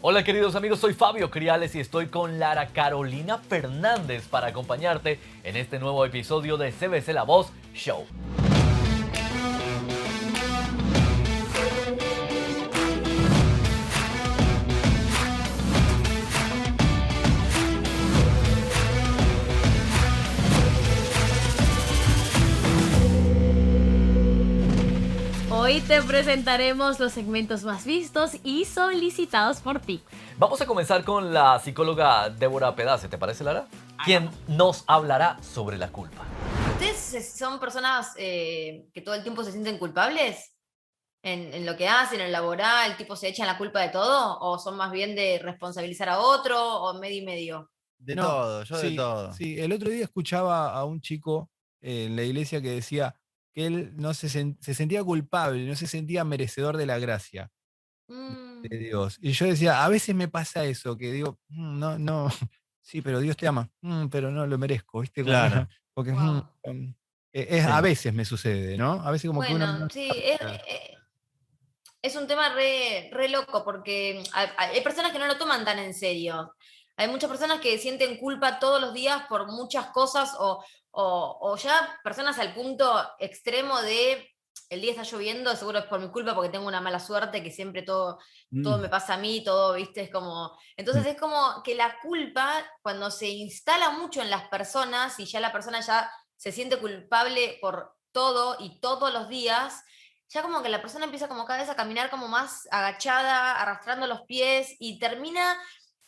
Hola queridos amigos, soy Fabio Criales y estoy con Lara Carolina Fernández para acompañarte en este nuevo episodio de CBC La Voz Show. Hoy te presentaremos los segmentos más vistos y solicitados por ti. Vamos a comenzar con la psicóloga Débora Pedace, ¿te parece, Lara? Quien nos hablará sobre la culpa. ¿Ustedes son personas que todo el tiempo se sienten culpables en lo que hacen, en el laboral, tipo se echan la culpa de todo? ¿O son más bien de responsabilizar a otro o medio y medio? De No, todo, yo de sí, todo. sí. El otro día escuchaba a un chico en la iglesia que decía que él no se sentía culpable, no se sentía merecedor de la gracia de Mm, Dios. Y yo decía, a veces me pasa eso, que digo, no, no, sí, pero Dios te ama, pero no lo merezco, ¿viste? Como, Claro, porque wow. a sí. veces me sucede, ¿no? A veces como que uno Bueno, no... sí, es un tema re loco porque hay personas que no lo toman tan en serio. Hay muchas personas que sienten culpa todos los días por muchas cosas o ya personas al punto extremo de el día está lloviendo, seguro es por mi culpa porque tengo una mala suerte, que siempre todo me Mm, pasa a mí, todo, viste, es como... Entonces mm, es como que la culpa, cuando se instala mucho en las personas y ya la persona ya se siente culpable por todo y todos los días, ya como que la persona empieza como cada vez a caminar como más agachada, arrastrando los pies y termina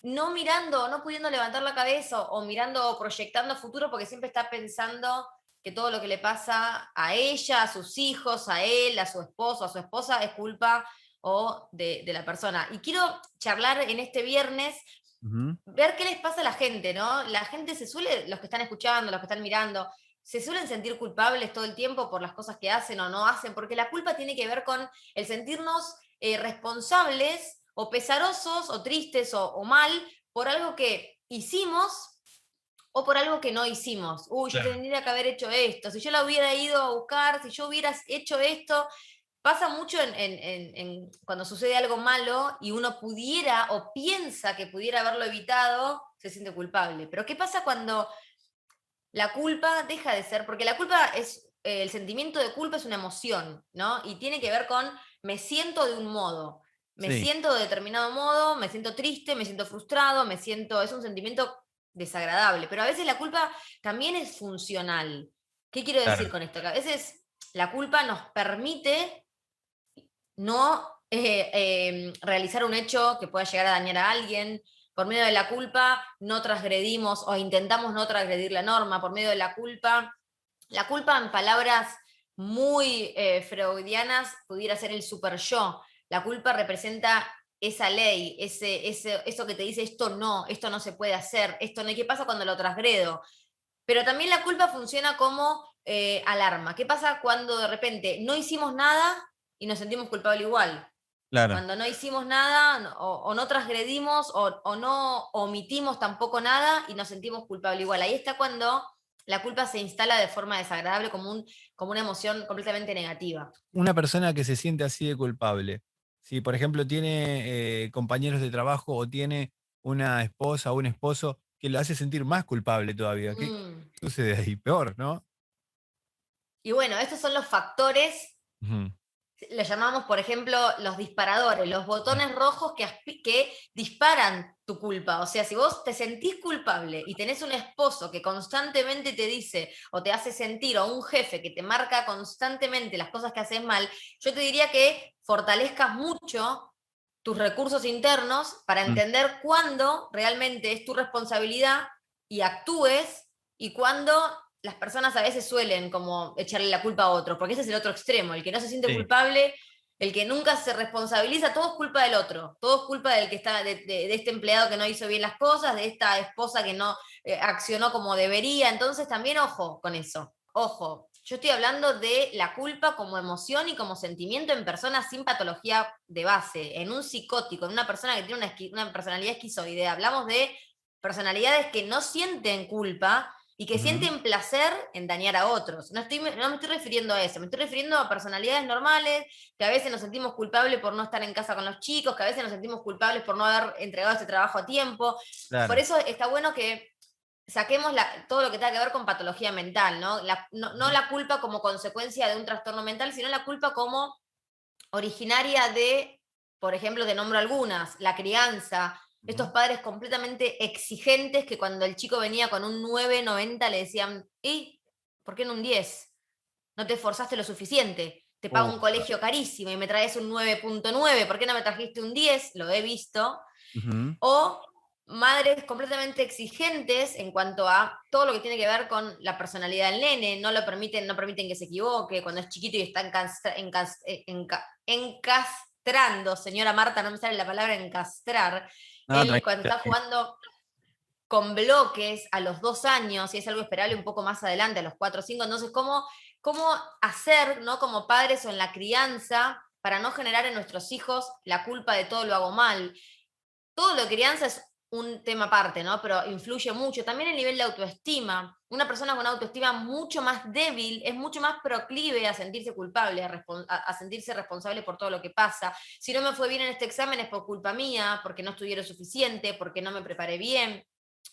no mirando, no pudiendo levantar la cabeza o mirando o proyectando futuro porque siempre está pensando que todo lo que le pasa a ella, a sus hijos, a él, a su esposo, a su esposa es culpa o de la persona. Y quiero charlar en este viernes, ujú. ver qué les pasa a la gente, ¿no? La gente se suele, los que están escuchando, los que están mirando, se suelen sentir culpables todo el tiempo por las cosas que hacen o no hacen, porque la culpa tiene que ver con el sentirnos responsables o pesarosos o tristes o mal por algo que hicimos o por algo que no hicimos. Uy, yo Claro. tendría que haber hecho esto, si yo la hubiera ido a buscar, si yo hubiera hecho esto. Pasa mucho cuando sucede algo malo y uno pudiera o piensa que pudiera haberlo evitado, se siente culpable. Pero ¿qué pasa cuando la culpa deja de ser? Porque la culpa es, el sentimiento de culpa es una emoción, ¿no? Y tiene que ver con me siento de un modo, me Sí, siento de determinado modo, me siento triste, me siento frustrado, es un sentimiento desagradable. Pero a veces la culpa también es funcional. ¿Qué quiero decir Claro. con esto? Que a veces la culpa nos permite no realizar un hecho que pueda llegar a dañar a alguien. Por medio de la culpa no transgredimos o intentamos no transgredir la norma. Por medio de la culpa en palabras muy freudianas pudiera ser el super yo. La culpa representa esa ley, eso que te dice esto no se puede hacer, esto no. ¿Y qué pasa cuando lo transgredo? Pero también la culpa funciona como alarma. ¿Qué pasa cuando de repente no hicimos nada y nos sentimos culpables igual? claro. Cuando no hicimos nada o no transgredimos o no omitimos tampoco nada y nos sentimos culpables igual. Ahí está cuando la culpa se instala de forma desagradable como una emoción completamente negativa. Una persona que se siente así de culpable, si por ejemplo tiene compañeros de trabajo o tiene una esposa o un esposo que lo hace sentir más culpable todavía, ¿qué Mm. sucede ahí? Peor, ¿no? Y bueno, estos son los factores. Ujú. Le llamamos, por ejemplo, los disparadores, los botones rojos que disparan tu culpa. O sea, si vos te sentís culpable y tenés un esposo que constantemente te dice o te hace sentir, o un jefe que te marca constantemente las cosas que haces mal, yo te diría que fortalezcas mucho tus recursos internos para Mm, entender cuándo realmente es tu responsabilidad y actúes, y cuándo las personas a veces suelen como echarle la culpa a otros, porque ese es el otro extremo, el que no se siente Sí, culpable, el que nunca se responsabiliza, todo es culpa del otro, todo es culpa del que está, de este empleado que no hizo bien las cosas, de esta esposa que no accionó como debería. Entonces también ojo con eso, ojo. Yo estoy hablando de la culpa como emoción y como sentimiento en personas sin patología de base, en un psicótico, en una persona que tiene una personalidad esquizoide. Hablamos de personalidades que no sienten culpa y que Ujú. sienten placer en dañar a otros. No me estoy refiriendo a eso, me estoy refiriendo a personalidades normales, que a veces nos sentimos culpables por no estar en casa con los chicos, que a veces nos sentimos culpables por no haber entregado ese trabajo a tiempo. Por Claro. eso está bueno que saquemos todo lo que tenga que ver con patología mental, ¿no? No la culpa como consecuencia de un trastorno mental, sino la culpa como originaria de, por ejemplo, te nombro algunas, la crianza, estos Ujú. padres completamente exigentes que cuando el chico venía con un 9,90 le decían, ¿y por qué no un 10? No te esforzaste lo suficiente, te pago un Claro. colegio carísimo y me traes un 9,9, ¿por qué no me trajiste un 10? Lo he visto. Ujú. O madres completamente exigentes en cuanto a todo lo que tiene que ver con la personalidad del nene, no permiten que se equivoque, cuando es chiquito y está encastrando, señora Marta, no me sale la palabra encastrar, No, él cuando tranquila, está sí. jugando con bloques a los 2 años, y es algo esperable un poco más adelante, a los 4 o 5, entonces, ¿cómo hacer, ¿no? Como padres o en la crianza, para no generar en nuestros hijos la culpa de todo lo hago mal? Todo lo de crianza es un tema aparte, ¿no? Pero influye mucho. También el nivel de autoestima. Una persona con autoestima mucho más débil es mucho más proclive a sentirse culpable, a sentirse responsable por todo lo que pasa. Si no me fue bien en este examen es por culpa mía, porque no estudié lo suficiente, porque no me preparé bien.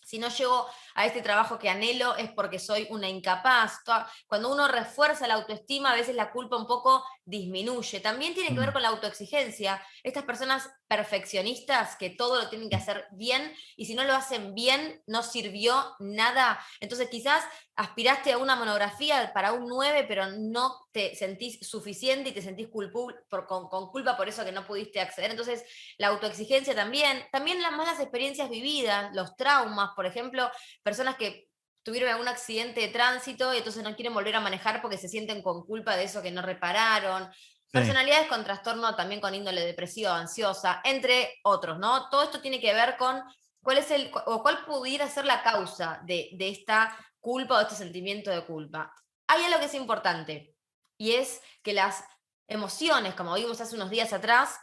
Si no llego a este trabajo que anhelo es porque soy una incapaz. Cuando uno refuerza la autoestima, a veces la culpa un poco disminuye. También tiene que ver Mm. con la autoexigencia. Estas personas perfeccionistas que todo lo tienen que hacer bien y si no lo hacen bien no sirvió nada. Entonces quizás aspiraste a una monografía para un 9, pero no te sentís suficiente y te sentís con culpa por eso que no pudiste acceder. Entonces la autoexigencia también las malas experiencias vividas, los traumas, por ejemplo, personas que tuvieron algún accidente de tránsito y entonces no quieren volver a manejar porque se sienten con culpa de eso que no repararon. Sí. Personalidades con trastorno también con índole depresiva o ansiosa, entre otros, ¿no? Todo esto tiene que ver con cuál pudiera ser la causa de esta culpa o este sentimiento de culpa. Hay algo que es importante y es que las emociones, como vimos hace unos días atrás,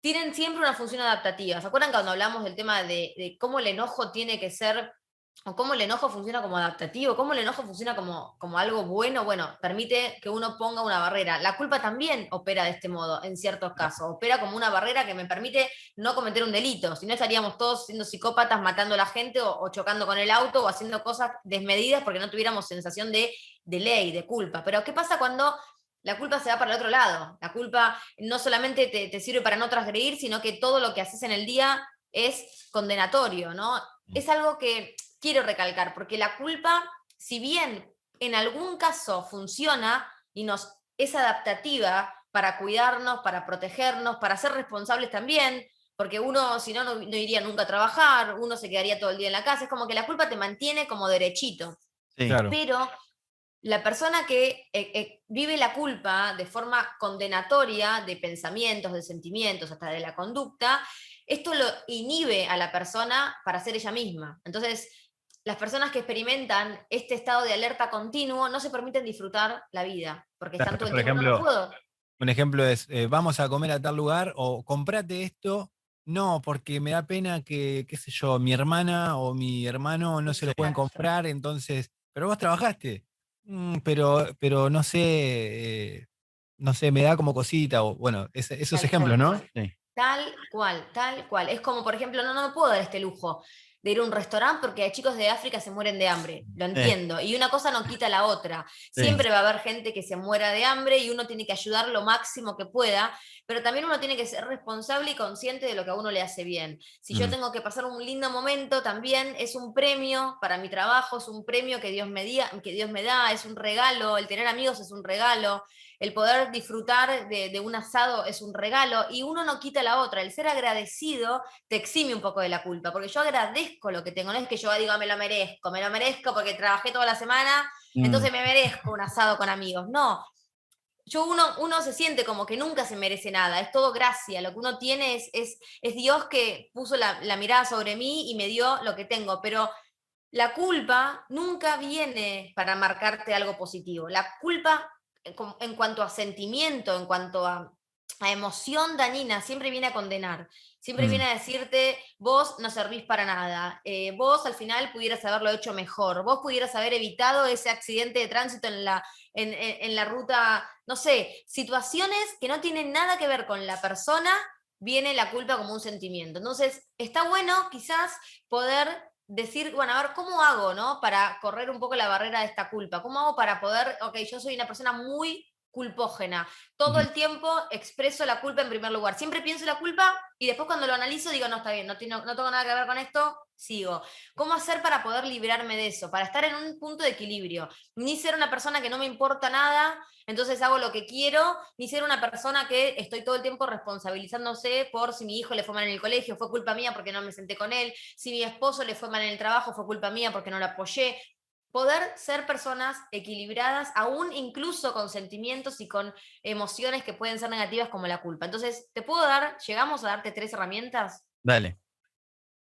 tienen siempre una función adaptativa. ¿Se acuerdan cuando hablamos del tema de cómo el enojo tiene que ser, o cómo el enojo funciona como adaptativo, cómo el enojo funciona como algo bueno? Bueno, permite que uno ponga una barrera. La culpa también opera de este modo, en ciertos casos. Opera como una barrera que me permite no cometer un delito. Si no, estaríamos todos siendo psicópatas, matando a la gente o chocando con el auto o haciendo cosas desmedidas porque no tuviéramos sensación de ley, de culpa. Pero ¿qué pasa cuando la culpa se va para el otro lado? La culpa no solamente te sirve para no transgredir, sino que todo lo que haces en el día es condenatorio, ¿no? Es algo que quiero recalcar, porque la culpa, si bien en algún caso funciona y es adaptativa para cuidarnos, para protegernos, para ser responsables también, porque uno, si no, no iría nunca a trabajar, uno se quedaría todo el día en la casa, es como que la culpa te mantiene como derechito. Sí. Claro. Pero la persona que vive la culpa de forma condenatoria de pensamientos, de sentimientos, hasta de la conducta, esto lo inhibe a la persona para ser ella misma. Entonces, las personas que experimentan este estado de alerta continuo no se permiten disfrutar la vida, porque están Claro, todo el por tiempo, no, no ejemplo, puedo. un ejemplo es, vamos a comer a tal lugar o comprate esto. No, porque me da pena que, qué sé yo, mi hermana o mi hermano no se lo pueden Exacto. comprar, entonces, pero vos trabajaste. Pero no sé, no sé, me da como cosita, o bueno, esos Tal ejemplos, cual. ¿no? Sí. Tal cual, tal cual. Es como, por ejemplo, no me puedo dar este lujo de ir a un restaurante porque hay chicos de África se mueren de hambre. Lo entiendo. Y una cosa no quita la otra. Sí. Siempre va a haber gente que se muera de hambre y uno tiene que ayudar lo máximo que pueda, pero también uno tiene que ser responsable y consciente de lo que a uno le hace bien. Si yo Mm. tengo que pasar un lindo momento, también es un premio para mi trabajo, es un premio que Dios me da, es un regalo. El tener amigos es un regalo. El poder disfrutar de un asado es un regalo y uno no quita la otra. El ser agradecido te exime un poco de la culpa, porque yo agradezco lo que tengo, no es que yo digo me lo merezco porque trabajé toda la semana, Mm. entonces me merezco un asado con amigos. No, uno se siente como que nunca se merece nada, es todo gracia, lo que uno tiene es Dios que puso la mirada sobre mí y me dio lo que tengo, pero la culpa nunca viene para marcarte algo positivo. La culpa, en cuanto a sentimiento, en cuanto a la emoción dañina siempre viene a condenar, siempre Mm, viene a decirte, vos no servís para nada, vos al final pudieras haberlo hecho mejor, vos pudieras haber evitado ese accidente de tránsito en la ruta, no sé, situaciones que no tienen nada que ver con la persona, viene la culpa como un sentimiento. Entonces, está bueno quizás poder decir, bueno, a ver, ¿cómo hago, no? Para correr un poco la barrera de esta culpa. ¿Cómo hago para poder, ok, yo soy una persona muy culpógena, todo ujú. el tiempo expreso la culpa en primer lugar. Siempre pienso la culpa y después cuando lo analizo digo, no, está bien, no tengo nada que ver con esto, sigo. ¿Cómo hacer para poder librarme de eso? Para estar en un punto de equilibrio. Ni ser una persona que no me importa nada, entonces hago lo que quiero, ni ser una persona que estoy todo el tiempo responsabilizándose por si mi hijo le fue mal en el colegio, fue culpa mía porque no me senté con él, si mi esposo le fue mal en el trabajo, fue culpa mía porque no lo apoyé. Poder ser personas equilibradas, aún incluso con sentimientos y con emociones que pueden ser negativas como la culpa. Entonces, llegamos a darte 3 herramientas. Dale.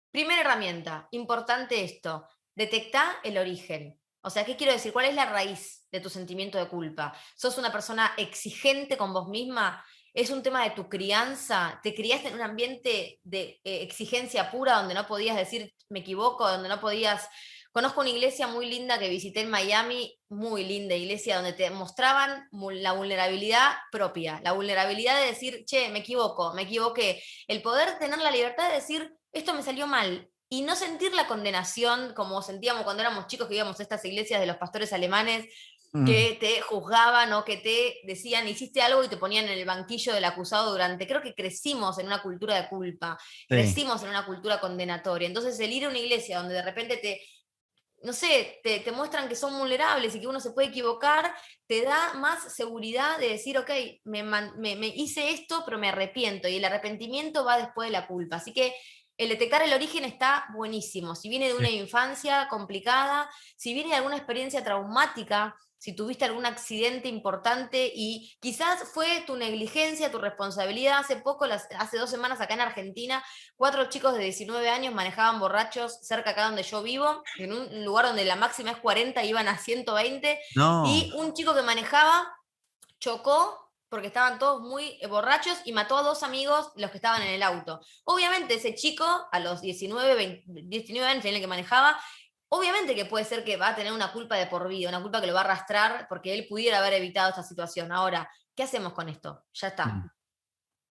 Primera herramienta, importante esto, detecta el origen. O sea, ¿qué quiero decir? ¿Cuál es la raíz de tu sentimiento de culpa? ¿Sos una persona exigente con vos misma? ¿Es un tema de tu crianza? ¿Te criaste en un ambiente de exigencia pura donde no podías decir me equivoco, donde no podías... Conozco una iglesia muy linda que visité en Miami, muy linda iglesia, donde te mostraban la vulnerabilidad propia, la vulnerabilidad de decir, che, me equivoco, me equivoqué. El poder tener la libertad de decir, esto me salió mal, y no sentir la condenación como sentíamos cuando éramos chicos que íbamos a estas iglesias de los pastores alemanes Mm, que te juzgaban o que te decían hiciste algo y te ponían en el banquillo del acusado durante, creo que crecimos en una cultura de culpa, sí. crecimos en una cultura condenatoria, entonces el ir a una iglesia donde de repente no sé, te muestran que son vulnerables y que uno se puede equivocar, te da más seguridad de decir, ok, me hice esto, pero me arrepiento, y el arrepentimiento va después de la culpa. Así que el detectar el origen está buenísimo. Si viene de Sí. una infancia complicada, si viene de alguna experiencia traumática, si tuviste algún accidente importante y quizás fue tu negligencia, tu responsabilidad. Hace poco, hace 2 semanas acá en Argentina, 4 chicos de 19 años manejaban borrachos cerca acá donde yo vivo, en un lugar donde la máxima es 40, iban a 120, No. y un chico que manejaba chocó porque estaban todos muy borrachos y mató a 2 amigos, los que estaban en el auto. Obviamente ese chico, a los 19 años en el que manejaba, obviamente que puede ser que va a tener una culpa de por vida, una culpa que lo va a arrastrar porque él pudiera haber evitado esta situación. Ahora, ¿qué hacemos con esto? Ya está. Mm,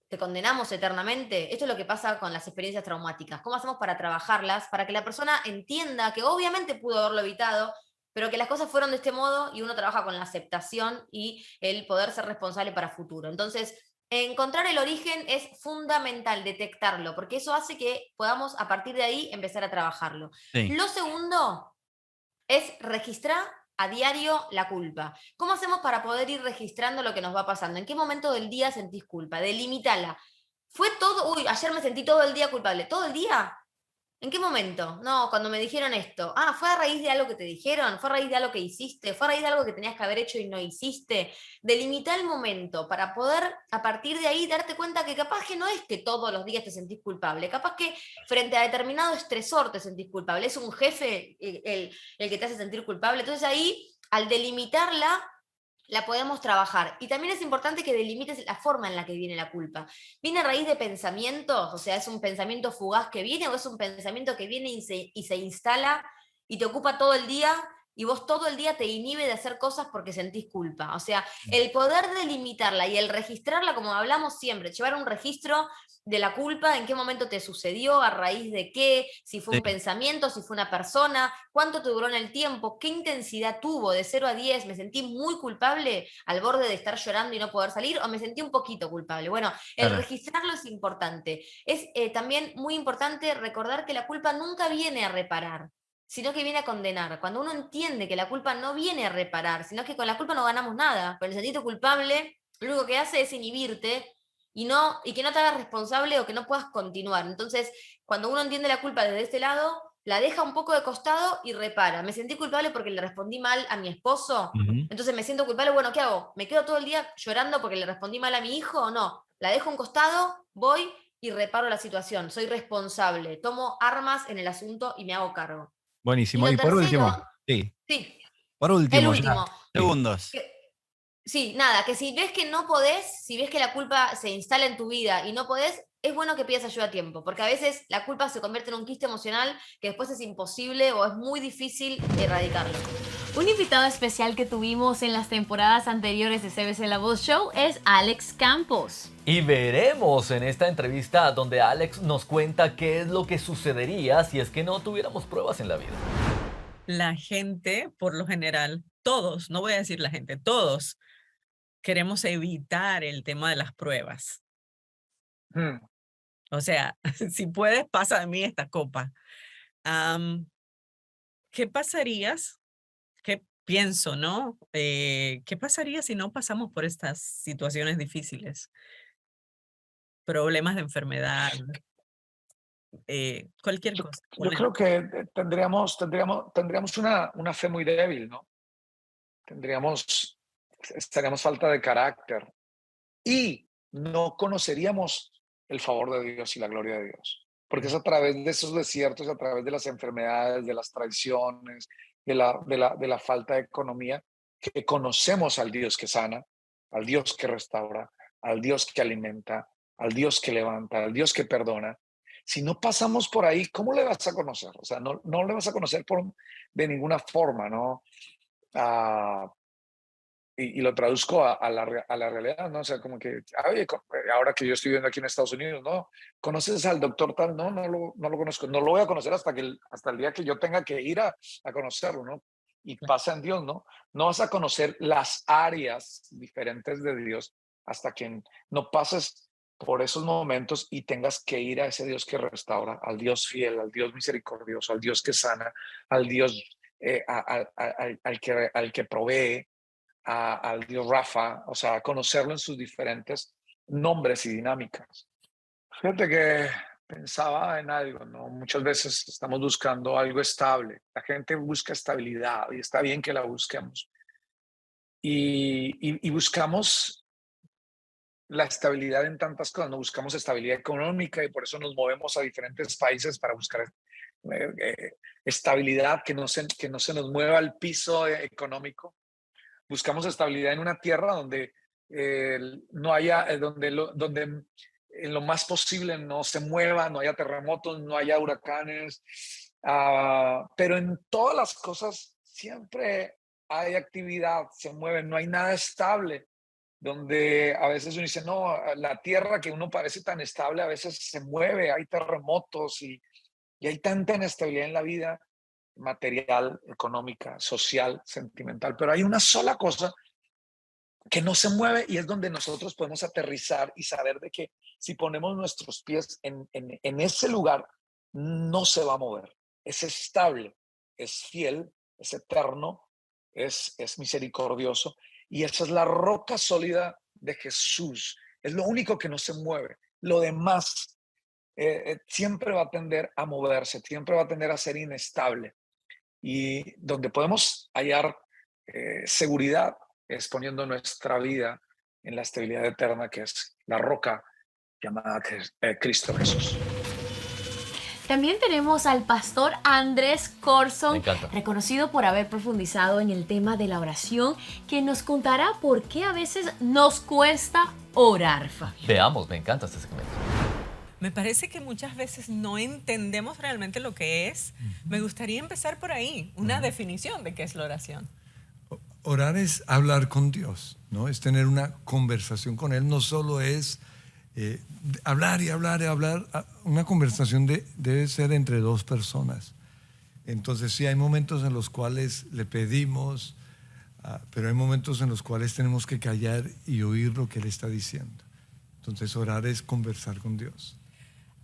¿Te condenamos eternamente? Esto es lo que pasa con las experiencias traumáticas. ¿Cómo hacemos para trabajarlas? Para que la persona entienda que obviamente pudo haberlo evitado, pero que las cosas fueron de este modo y uno trabaja con la aceptación y el poder ser responsable para futuro. Entonces, encontrar el origen es fundamental, detectarlo, porque eso hace que podamos a partir de ahí empezar a trabajarlo. sí. Lo segundo es registrar a diario la culpa. ¿Cómo hacemos para poder ir registrando lo que nos va pasando? ¿En qué momento del día sentís culpa? Delimitala. ¿Fue todo? Uy, ayer me sentí todo el día culpable. ¿Todo el día? ¿En qué momento? No, cuando me dijeron esto. Ah, ¿fue a raíz de algo que te dijeron? ¿Fue a raíz de algo que hiciste? ¿Fue a raíz de algo que tenías que haber hecho y no hiciste? Delimita el momento para poder, a partir de ahí, darte cuenta que capaz que no es que todos los días te sentís culpable. Capaz que frente a determinado estresor te sentís culpable. Es un jefe el que te hace sentir culpable. Entonces ahí, al delimitarla, la podemos trabajar. Y también es importante que delimites la forma en la que viene la culpa. ¿Viene a raíz de pensamientos? O sea, ¿es un pensamiento fugaz que viene o es un pensamiento que viene y se instala y te ocupa todo el día y vos todo el día te inhibe de hacer cosas porque sentís culpa? O sea, el poder delimitarla y el registrarla, como hablamos siempre, llevar un registro de la culpa, en qué momento te sucedió, a raíz de qué, si fue Sí. un pensamiento, si fue una persona, cuánto te duró en el tiempo, qué intensidad tuvo, de 0 a 10, me sentí muy culpable al borde de estar llorando y no poder salir, o me sentí un poquito culpable. Bueno, el Claro. registrarlo es importante. Es también muy importante recordar que la culpa nunca viene a reparar, sino que viene a condenar. Cuando uno entiende que la culpa no viene a reparar, sino que con la culpa no ganamos nada, con el sentimiento culpable, lo único que hace es inhibirte y que no te hagas responsable o que no puedas continuar. Entonces, cuando uno entiende la culpa desde este lado, la deja un poco de costado y repara. Me sentí culpable porque le respondí mal a mi esposo, Ujú. entonces me siento culpable, bueno, ¿qué hago? ¿Me quedo todo el día llorando porque le respondí mal a mi hijo o no? La dejo a un costado, voy y reparo la situación. Soy responsable, tomo armas en el asunto y me hago cargo. Y Buenísimo. lo Y por tercero, último, sí, sí, por el último, ya. último, Sí. Segundos. que Sí, nada, que si ves que no podés, si ves que la culpa se instala en tu vida y no podés, es bueno que pidas ayuda a tiempo, porque a veces la culpa se convierte en un quiste emocional que después es imposible o es muy difícil erradicarlo. Un invitado especial que tuvimos en las temporadas anteriores de CBC La Voz Show es Alex Campos. Y veremos en esta entrevista donde Alex nos cuenta qué es lo que sucedería si es que no tuviéramos pruebas en la vida. La gente, por lo general, todos, no voy a decir la gente, todos queremos evitar el tema de las pruebas. O sea, si puedes, pasa de mí esta copa. ¿Qué pasarías? ¿Qué pienso, no? ¿Qué pasaría si no pasamos por estas situaciones difíciles? Problemas de enfermedad, cualquier Yo, cosa. yo creo que tendríamos una fe muy débil, ¿no? Estaríamos falta de carácter y no conoceríamos el favor de Dios y la gloria de Dios. Porque es a través de esos desiertos, a través de las enfermedades, de las traiciones, de la falta de economía, que conocemos al Dios que sana, al Dios que restaura, al Dios que alimenta, al Dios que levanta, al Dios que perdona. Si no pasamos por ahí, ¿cómo le vas a conocer? O sea, no le vas a conocer de ninguna forma, ¿no? Y lo traduzco a la realidad, ¿no? O sea, como que, oye, ahora que yo estoy viviendo aquí en Estados Unidos, ¿no? ¿Conoces al doctor tal? No, no lo conozco. No lo voy a conocer hasta el día que yo tenga que ir a conocerlo, ¿no? Y pasa en Dios, ¿no? No vas a conocer las áreas diferentes de Dios hasta que no pases por esos momentos y tengas que ir a ese Dios que restaura, al Dios fiel, al Dios misericordioso, al Dios que sana, al Dios al que provee, al Dios Rafa, o sea, conocerlo en sus diferentes nombres y dinámicas. Fíjate que pensaba en algo, ¿no? Muchas veces estamos buscando algo estable. La gente busca estabilidad y está bien que la busquemos. Y buscamos la estabilidad en tantas cosas, no buscamos estabilidad económica y por eso nos movemos a diferentes países para buscar estabilidad, que no se nos mueva el piso económico. Buscamos estabilidad en una tierra donde no haya, donde en lo más posible no se mueva, no haya terremotos, no haya huracanes, pero en todas las cosas siempre hay actividad, se mueve, no hay nada estable, donde a veces uno dice, no, la tierra que uno parece tan estable a veces se mueve, hay terremotos y hay tanta inestabilidad en la vida material, económica, social, sentimental, pero hay una sola cosa que no se mueve y es donde nosotros podemos aterrizar y saber de que si ponemos nuestros pies en ese lugar, no se va a mover. Es estable, es fiel, es eterno, es misericordioso y esa es la roca sólida de Jesús. Es lo único que no se mueve. Lo demás siempre va a tender a moverse, siempre va a tender a ser inestable. Y donde podemos hallar seguridad es poniendo nuestra vida en la estabilidad eterna que es la roca llamada Cristo Jesús. También tenemos al pastor Andrés Corson, Me encanta. reconocido por haber profundizado en el tema de la oración, que nos contará por qué a veces nos cuesta orar, Fabio. Veamos, me encanta este segmento. Me parece que muchas veces no entendemos realmente lo que es. Me gustaría empezar por ahí, una definición de qué es la oración. Orar es hablar con Dios, ¿no? Es tener una conversación con Él, no solo es hablar y hablar y hablar. Una conversación debe ser entre dos personas. Entonces sí, hay momentos en los cuales le pedimos, pero hay momentos en los cuales tenemos que callar y oír lo que Él está diciendo. Entonces orar es conversar con Dios.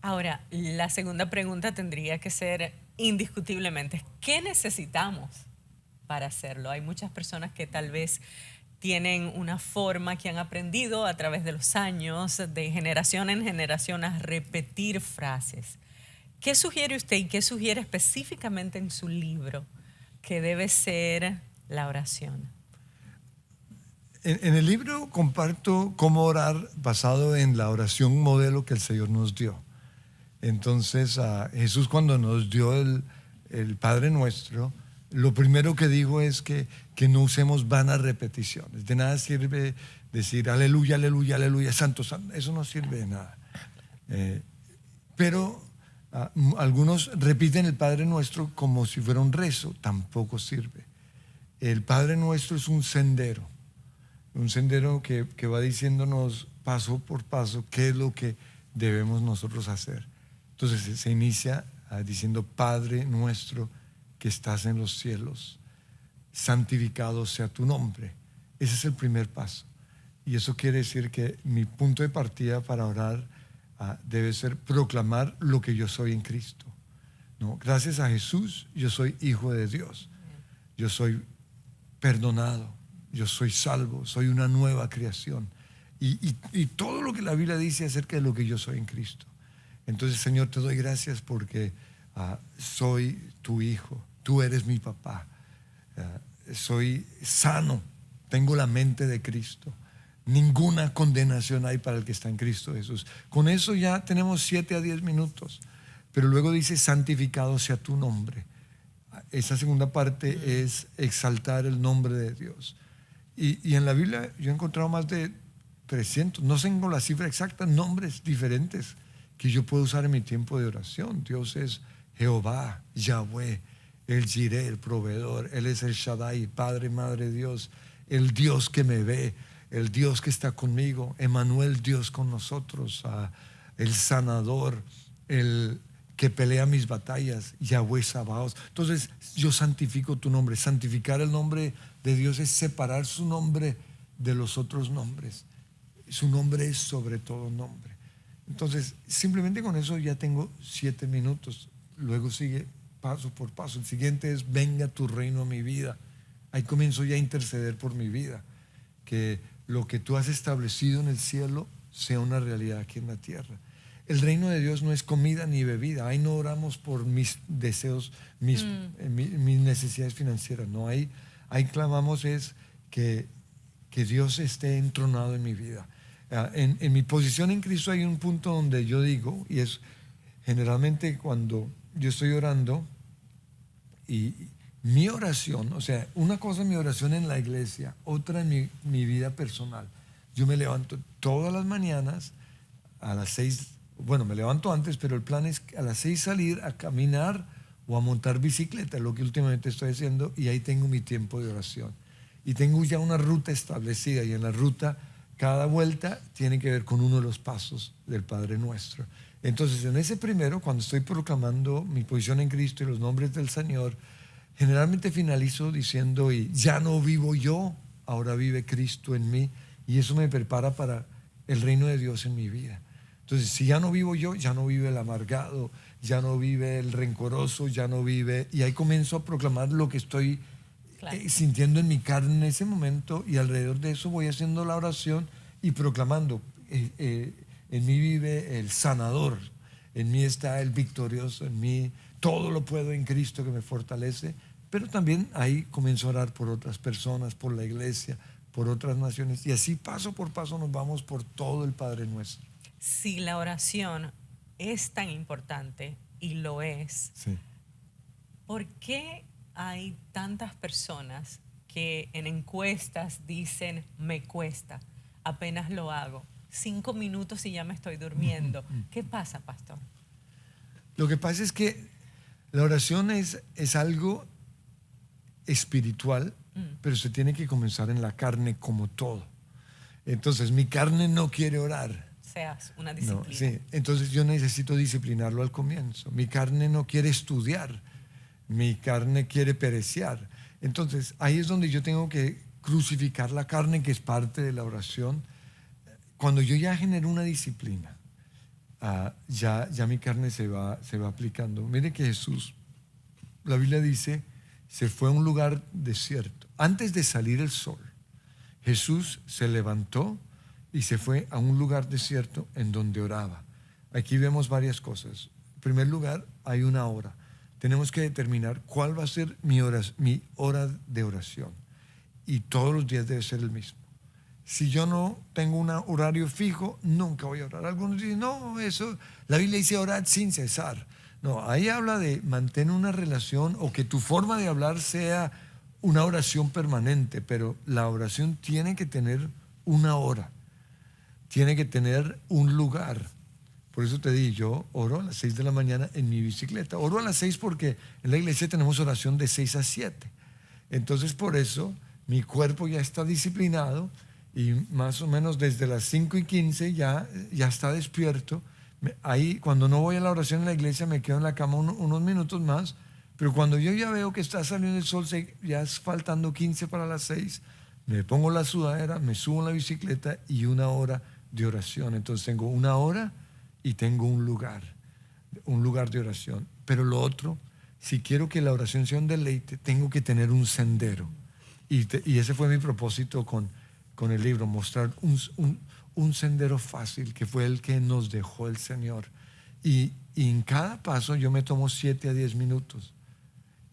Ahora, la segunda pregunta tendría que ser indiscutiblemente, ¿qué necesitamos para hacerlo? Hay muchas personas que tal vez tienen una forma que han aprendido a través de los años, de generación en generación, a repetir frases. ¿Qué sugiere usted y qué sugiere específicamente en su libro que debe ser la oración? En el libro comparto cómo orar basado en la oración modelo que el Señor nos dio. Entonces, Jesús cuando nos dio el Padre Nuestro, lo primero que digo es que no usemos vanas repeticiones. De nada sirve decir aleluya, aleluya, aleluya, santo, santo. Eso no sirve de nada. Pero algunos repiten el Padre Nuestro como si fuera un rezo. Tampoco sirve. El Padre Nuestro es un sendero que va diciéndonos paso por paso qué es lo que debemos nosotros hacer. Entonces se inicia diciendo: Padre Nuestro que estás en los cielos, santificado sea tu nombre. Ese es el primer paso. Y eso quiere decir que mi punto de partida para orar debe ser proclamar lo que yo soy en Cristo, ¿no? Gracias a Jesús yo soy hijo de Dios, yo soy perdonado, yo soy salvo, soy una nueva creación. Y todo lo que la Biblia dice acerca de lo que yo soy en Cristo. Entonces, Señor, te doy gracias porque soy tu hijo, tú eres mi papá, soy sano, tengo la mente de Cristo. Ninguna condenación hay para el que está en Cristo Jesús. Con eso ya tenemos 7 a 10 minutos. Pero luego dice: santificado sea tu nombre. Esa segunda parte es exaltar el nombre de Dios. Y en la Biblia yo he encontrado más de 300, no tengo la cifra exacta, nombres diferentes que yo puedo usar en mi tiempo de oración. Dios es Jehová, Yahweh, el Jireh, el proveedor. Él es el Shaddai, Padre, Madre, Dios, el Dios que me ve, el Dios que está conmigo, Emmanuel, Dios con nosotros, el sanador, el que pelea mis batallas, Yahweh Sabaoth. Entonces yo santifico tu nombre. Santificar el nombre de Dios es separar su nombre de los otros nombres. Su nombre es sobre todo nombre. Entonces simplemente con eso ya tengo 7 minutos. Luego sigue paso por paso. El siguiente es: venga tu reino a mi vida. Ahí comienzo ya a interceder por mi vida, que lo que tú has establecido en el cielo sea una realidad aquí en la tierra. El reino de Dios no es comida ni bebida. Ahí no oramos por mis deseos, mis necesidades financieras. No, ahí clamamos es que Dios esté entronado en mi vida. En mi posición en Cristo hay un punto donde yo digo, y es generalmente cuando yo estoy orando, y mi oración, o sea, una cosa es mi oración en la iglesia, otra en mi vida personal. Yo me levanto todas las mañanas a las 6, bueno, me levanto antes, pero el plan es a las 6 salir a caminar o a montar bicicleta, lo que últimamente estoy haciendo, y ahí tengo mi tiempo de oración. Y tengo ya una ruta establecida, y en la ruta cada vuelta tiene que ver con uno de los pasos del Padre Nuestro. Entonces, en ese primero, cuando estoy proclamando mi posición en Cristo y los nombres del Señor, generalmente finalizo diciendo: y ya no vivo yo, ahora vive Cristo en mí. Y eso me prepara para el reino de Dios en mi vida. Entonces, si ya no vivo yo, ya no vive el amargado, ya no vive el rencoroso, ya no vive. Y ahí comienzo a proclamar lo que estoy sintiendo en mi carne en ese momento, y alrededor de eso voy haciendo la oración y proclamando: en mí vive el sanador, en mí está el victorioso, en mí todo lo puedo en Cristo que me fortalece. Pero también ahí comienzo a orar por otras personas, por la iglesia, por otras naciones, y así paso por paso nos vamos por todo el Padre Nuestro. Si la oración es tan importante, y lo es, Sí. ¿por qué hay tantas personas que en encuestas dicen: me cuesta, apenas lo hago, 5 minutos y ya me estoy durmiendo? ¿Qué pasa, pastor? Lo que pasa es que la oración es algo espiritual, pero se tiene que comenzar en la carne como todo. Entonces mi carne no quiere orar. Seas una disciplina. No, sí. Entonces yo necesito disciplinarlo al comienzo. Mi carne no quiere estudiar, mi carne quiere perecear. Entonces ahí es donde yo tengo que crucificar la carne, que es parte de la oración. Cuando yo ya genero una disciplina, ya mi carne se va aplicando. Mire que Jesús, la Biblia dice, se fue a un lugar desierto. Antes de salir el sol, Jesús se levantó y se fue a un lugar desierto en donde oraba. Aquí vemos varias cosas. En primer lugar, hay una hora. Tenemos que determinar cuál va a ser mi hora de oración. Y todos los días debe ser el mismo. Si yo no tengo un horario fijo, nunca voy a orar. Algunos dicen: no, eso, la Biblia dice orad sin cesar. No, ahí habla de mantener una relación o que tu forma de hablar sea una oración permanente, pero la oración tiene que tener una hora, tiene que tener un lugar. Por eso te di, yo oro a las 6 de la mañana en mi bicicleta. Oro a las 6 porque en la iglesia tenemos oración de 6 a 7. Entonces por eso mi cuerpo ya está disciplinado y más o menos desde las 5:15 ya está despierto. Ahí cuando no voy a la oración en la iglesia me quedo en la cama unos minutos más, pero cuando yo ya veo que está saliendo el sol, ya es faltando 15 para las 6, me pongo la sudadera, me subo en la bicicleta y una hora de oración. Entonces tengo una hora y tengo un lugar de oración. Pero lo otro, si quiero que la oración sea un deleite, tengo que tener un sendero. Y ese fue mi propósito con el libro, mostrar un sendero fácil que fue el que nos dejó el Señor. Y en cada paso yo me tomo 7 a 10 minutos.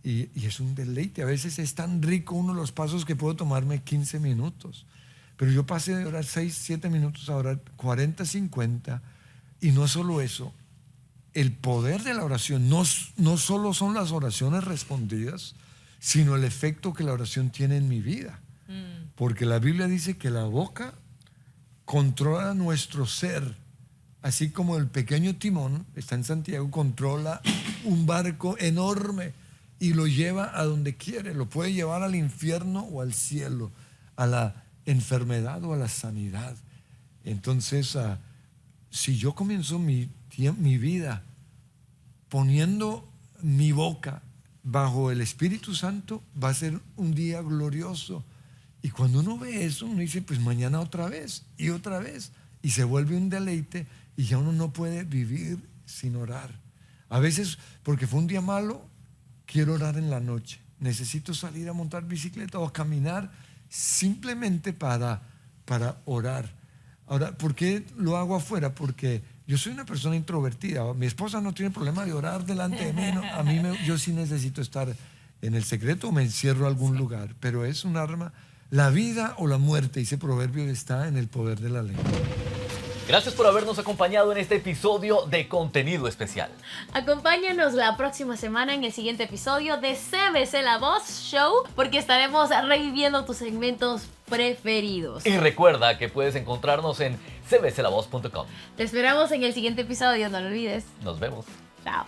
Y es un deleite. A veces es tan rico uno de los pasos que puedo tomarme 15 minutos. Pero yo pasé de orar 6, 7 minutos a orar 40, 50. Y no solo eso, el poder de la oración no solo son las oraciones respondidas, sino el efecto que la oración tiene en mi vida. Porque la Biblia dice que la boca controla nuestro ser, así como el pequeño timón, está en Santiago, controla un barco enorme y lo lleva a donde quiere, lo puede llevar al infierno o al cielo, a la enfermedad o a la sanidad. Entonces, si yo comienzo mi vida poniendo mi boca bajo el Espíritu Santo, va a ser un día glorioso. Y cuando uno ve eso, uno dice, pues mañana otra vez, y se vuelve un deleite, y ya uno no puede vivir sin orar. A veces, porque fue un día malo, quiero orar en la noche. Necesito salir a montar bicicleta o a caminar simplemente para orar. Ahora, ¿por qué lo hago afuera? Porque yo soy una persona introvertida. Mi esposa no tiene problema de orar delante de mí. ¿No? Yo sí necesito estar en el secreto o me encierro a algún lugar. Pero es un arma. La vida o la muerte, ese proverbio, está en el poder de la lengua. Gracias por habernos acompañado en este episodio de Contenido Especial. Acompáñanos la próxima semana en el siguiente episodio de CBC La Voz Show, porque estaremos reviviendo tus segmentos preferidos. Y recuerda que puedes encontrarnos en cbclavoz.com. Te esperamos en el siguiente episodio, no lo olvides. Nos vemos. Chao.